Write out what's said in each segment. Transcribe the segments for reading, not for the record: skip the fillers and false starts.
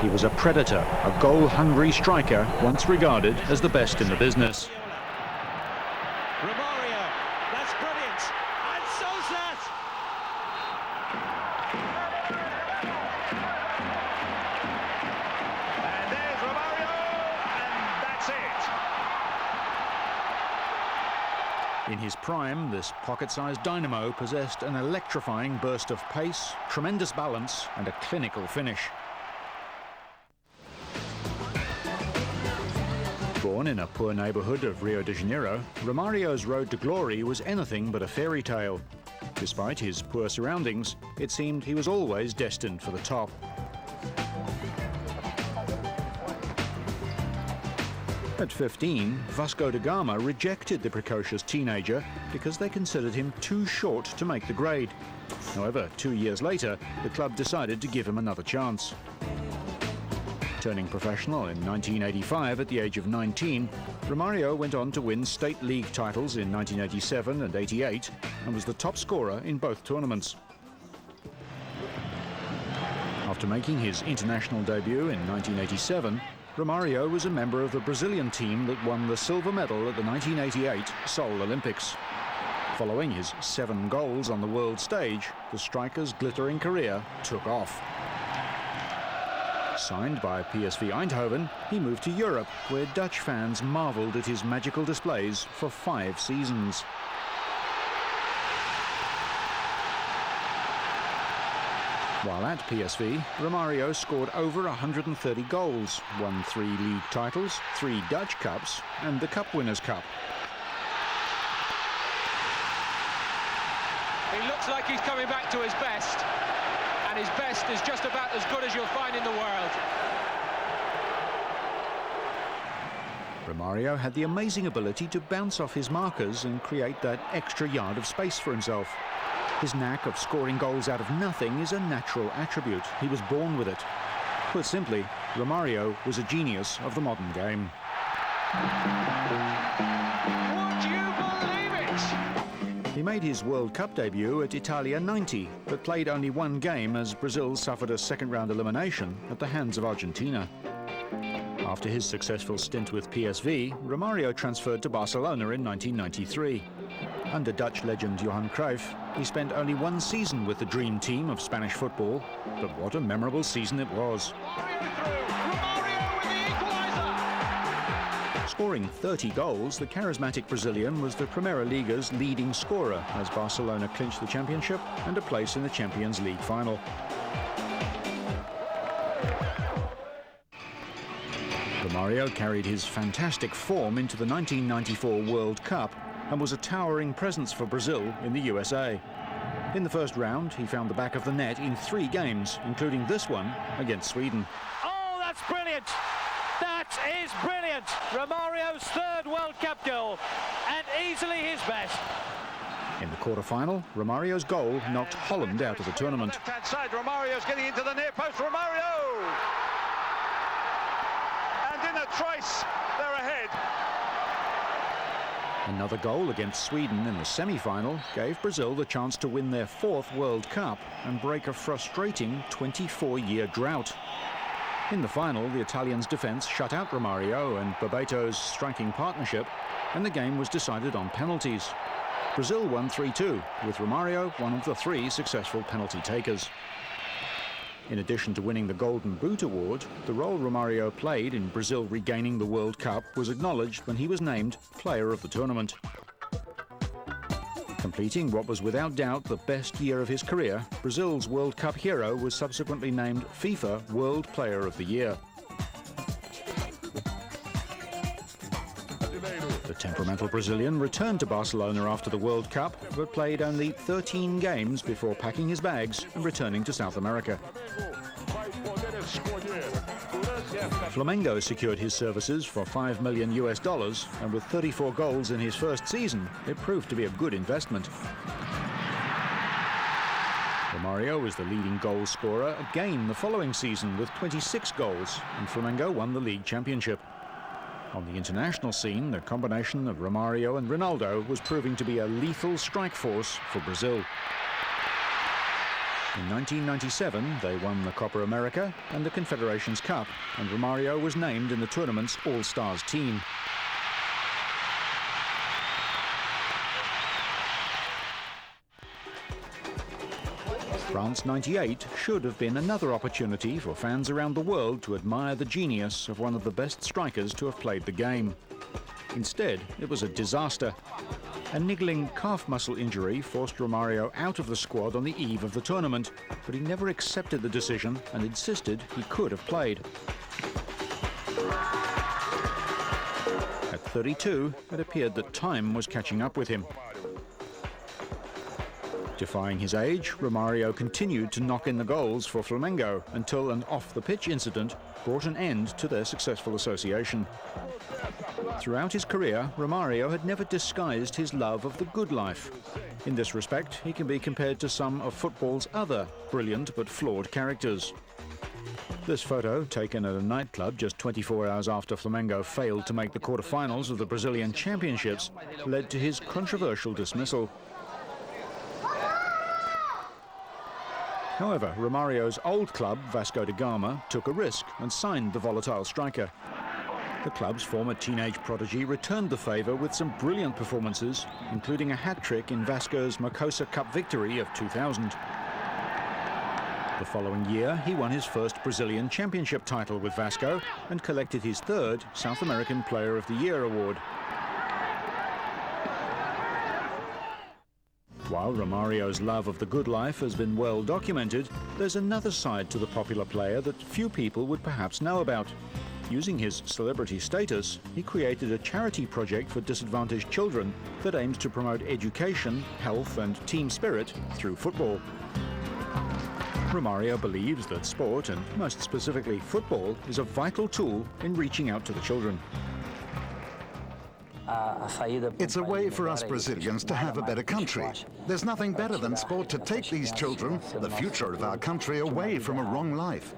He was a predator, a goal-hungry striker, once regarded as the best in the business. Romario, that's brilliant, and Sosat! And there's Romario, and that's it. In his prime, this pocket-sized dynamo possessed an electrifying burst of pace, tremendous balance, and a clinical finish. Born in a poor neighbourhood of Rio de Janeiro, Romario's road to glory was anything but a fairy tale. Despite his poor surroundings, it seemed he was always destined for the top. At 15, Vasco da Gama rejected the precocious teenager because they considered him too short to make the grade. However, 2 years later, the club decided to give him another chance. Turning professional in 1985 at the age of 19, Romario went on to win state league titles in 1987 and 88 and was the top scorer in both tournaments. After making his international debut in 1987, Romario was a member of the Brazilian team that won the silver medal at the 1988 Seoul Olympics. Following his 7 goals on the world stage, the striker's glittering career took off. Signed by PSV Eindhoven, he moved to Europe, where Dutch fans marvelled at his magical displays for 5 seasons. While at PSV, Romario scored over 130 goals, won 3 league titles, 3 Dutch Cups, and the Cup Winners' Cup. He looks like he's coming back to his best, and his best is just about as good as you'll find in the world. Romario had the amazing ability to bounce off his markers and create that extra yard of space for himself. His knack of scoring goals out of nothing is a natural attribute. He was born with it. Put simply, Romario was a genius of the modern game. Would you believe it? He made his World Cup debut at Italia 90, but played only 1 game as Brazil suffered a second-round elimination at the hands of Argentina. After his successful stint with PSV, Romario transferred to Barcelona in 1993. Under Dutch legend Johan Cruyff, he spent only 1 season with the dream team of Spanish football, but what a memorable season it was. Romario with the equaliser! Scoring 30 goals, the charismatic Brazilian was the Primeira Liga's leading scorer as Barcelona clinched the championship and a place in the Champions League final. Romario carried his fantastic form into the 1994 World Cup and was a towering presence for Brazil in the USA. In the first round, he found the back of the net in 3 games, including this one against Sweden. Oh, that's brilliant! That is brilliant! Romario's 3rd World Cup goal, and easily his best. In the quarter-final, Romario's goal knocked Holland out of the tournament. Left-hand side, Romario's getting into the near post. Romario! And in a trice, they're ahead. Another goal against Sweden in the semi-final gave Brazil the chance to win their 4th World Cup and break a frustrating 24-year drought. In the final, the Italians' defence shut out Romario and Bebeto's striking partnership, and the game was decided on penalties. Brazil won 3-2, with Romario one of the 3 successful penalty takers. In addition to winning the Golden Boot award, the role Romario played in Brazil regaining the World Cup was acknowledged when he was named Player of the Tournament. Completing what was without doubt the best year of his career, Brazil's World Cup hero was subsequently named FIFA World Player of the Year. The temperamental Brazilian returned to Barcelona after the World Cup, but played only 13 games before packing his bags and returning to South America. Flamengo secured his services for $5 million, and with 34 goals in his first season, it proved to be a good investment. Romario was the leading goal scorer again the following season with 26 goals, and Flamengo won the league championship. On the international scene, the combination of Romario and Ronaldo was proving to be a lethal strike force for Brazil. In 1997, they won the Copa America and the Confederations Cup, and Romario was named in the tournament's All-Stars team. France '98 should have been another opportunity for fans around the world to admire the genius of one of the best strikers to have played the game. Instead, it was a disaster. A niggling calf muscle injury forced Romario out of the squad on the eve of the tournament, but he never accepted the decision and insisted he could have played. At 32, it appeared that time was catching up with him. Defying his age, Romario continued to knock in the goals for Flamengo until an off-the-pitch incident brought an end to their successful association. Throughout his career, Romario had never disguised his love of the good life. In this respect, he can be compared to some of football's other brilliant but flawed characters. This photo, taken at a nightclub just 24 hours after Flamengo failed to make the quarter-finals of the Brazilian Championships, led to his controversial dismissal. However, Romario's old club, Vasco da Gama, took a risk and signed the volatile striker. The club's former teenage prodigy returned the favour with some brilliant performances, including a hat-trick in Vasco's Macosa Cup victory of 2000. The following year, he won his first Brazilian Championship title with Vasco and collected his third South American Player of the Year award. While Romario's love of the good life has been well documented, there's another side to the popular player that few people would perhaps know about. Using his celebrity status, he created a charity project for disadvantaged children that aims to promote education, health and team spirit through football. Romario believes that sport, and most specifically football, is a vital tool in reaching out to the children. It's a way for us Brazilians to have a better country. There's nothing better than sport to take these children, the future of our country, away from a wrong life.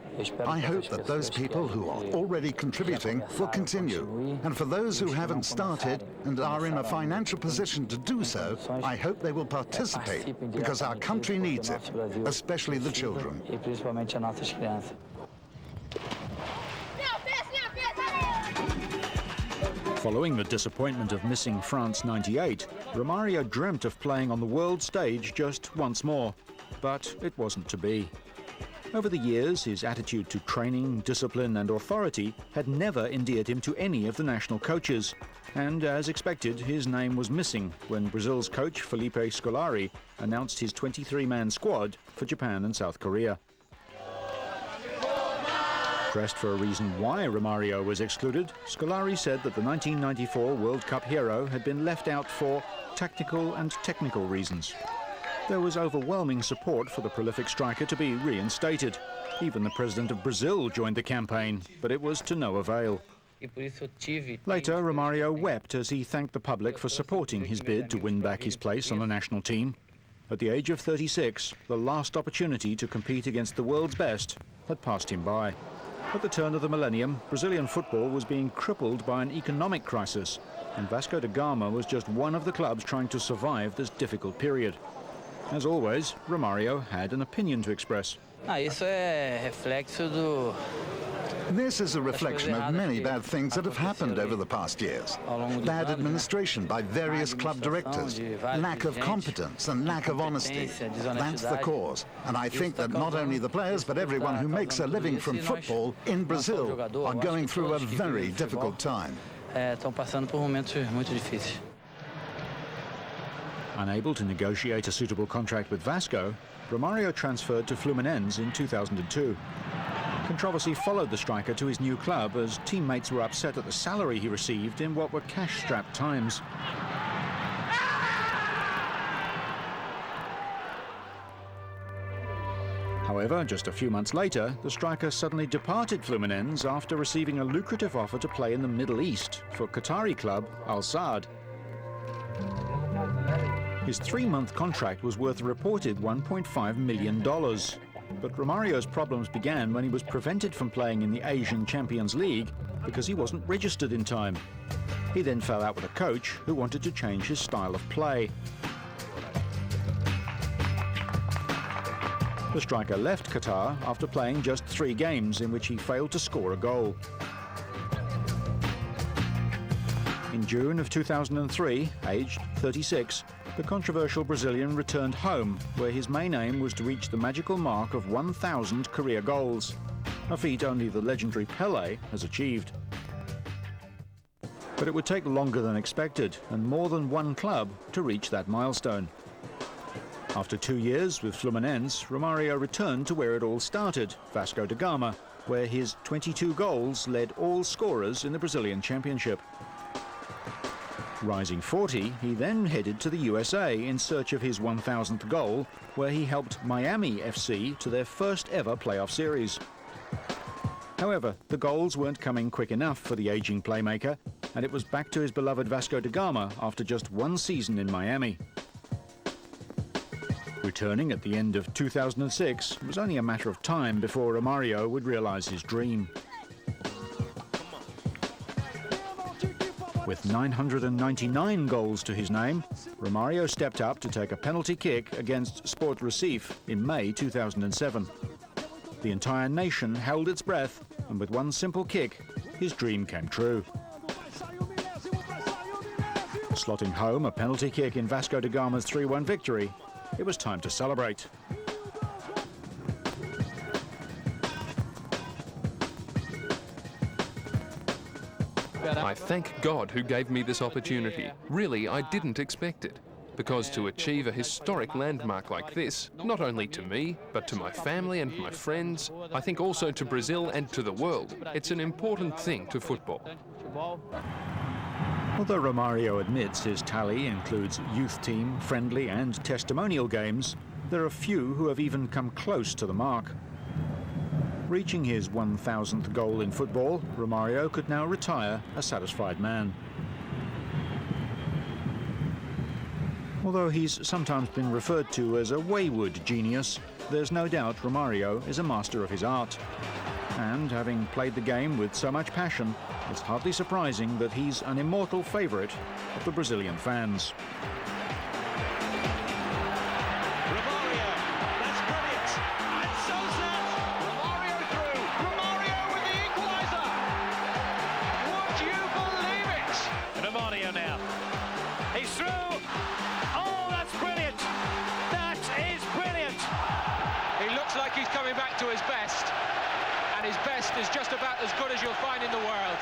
I hope that those people who are already contributing will continue. And for those who haven't started and are in a financial position to do so, I hope they will participate because our country needs it, especially the children. Following the disappointment of missing France '98, Romario dreamt of playing on the world stage just once more, but it wasn't to be. Over the years, his attitude to training, discipline and authority had never endeared him to any of the national coaches, and as expected, his name was missing when Brazil's coach Felipe Scolari announced his 23-man squad for Japan and South Korea. Pressed for a reason why Romario was excluded, Scolari said that the 1994 World Cup hero had been left out for tactical and technical reasons. There was overwhelming support for the prolific striker to be reinstated. Even the president of Brazil joined the campaign, but it was to no avail. Later, Romario wept as he thanked the public for supporting his bid to win back his place on the national team. At the age of 36, the last opportunity to compete against the world's best had passed him by. At the turn of the millennium, Brazilian football was being crippled by an economic crisis, and Vasco da Gama was just one of the clubs trying to survive this difficult period. As always, Romario had an opinion to express. This is a reflection of many bad things that have happened over the past years. Bad administration by various club directors, lack of competence and lack of honesty. That's the cause. And I think that not only the players, but everyone who makes a living from football in Brazil are going through a very difficult time. Unable to negotiate a suitable contract with Vasco, Romario transferred to Fluminense in 2002. Controversy followed the striker to his new club as teammates were upset at the salary he received in what were cash-strapped times. However, just a few months later, the striker suddenly departed Fluminense after receiving a lucrative offer to play in the Middle East for Qatari club Al Saad. His 3-month contract was worth a reported $1.5 million. But Romario's problems began when he was prevented from playing in the Asian Champions League because he wasn't registered in time. He then fell out with a coach who wanted to change his style of play. The striker left Qatar after playing just 3 games in which he failed to score a goal. In June of 2003, aged 36, the controversial Brazilian returned home, where his main aim was to reach the magical mark of 1,000 career goals, a feat only the legendary Pelé has achieved. But it would take longer than expected, and more than one club to reach that milestone. After 2 years with Fluminense, Romario returned to where it all started, Vasco da Gama, where his 22 goals led all scorers in the Brazilian Championship. Rising 40, he then headed to the USA in search of his 1,000th goal, where he helped Miami FC to their first ever playoff series. However, the goals weren't coming quick enough for the aging playmaker, and it was back to his beloved Vasco da Gama after just 1 season in Miami. Returning at the end of 2006, it was only a matter of time before Romario would realize his dream. With 999 goals to his name, Romario stepped up to take a penalty kick against Sport Recife in May 2007. The entire nation held its breath, and with one simple kick, his dream came true. Slotting home a penalty kick in Vasco da Gama's 3-1 victory, it was time to celebrate. I thank God who gave me this opportunity. Really, I didn't expect it. Because to achieve a historic landmark like this, not only to me, but to my family and my friends, I think also to Brazil and to the world, it's an important thing to football. Although Romario admits his tally includes youth team, friendly and testimonial games, there are few who have even come close to the mark. Reaching his 1,000th goal in football, Romario could now retire a satisfied man. Although he's sometimes been referred to as a wayward genius, there's no doubt Romario is a master of his art. And having played the game with so much passion, it's hardly surprising that he's an immortal favourite of the Brazilian fans. Romario, that's brilliant. And so's that. Romario through. Romario with the equaliser. Would you believe it? Romario now. He's through. Oh, that's brilliant. That is brilliant. He looks like he's coming back to his best. And his best is just about as good as you'll find in the world.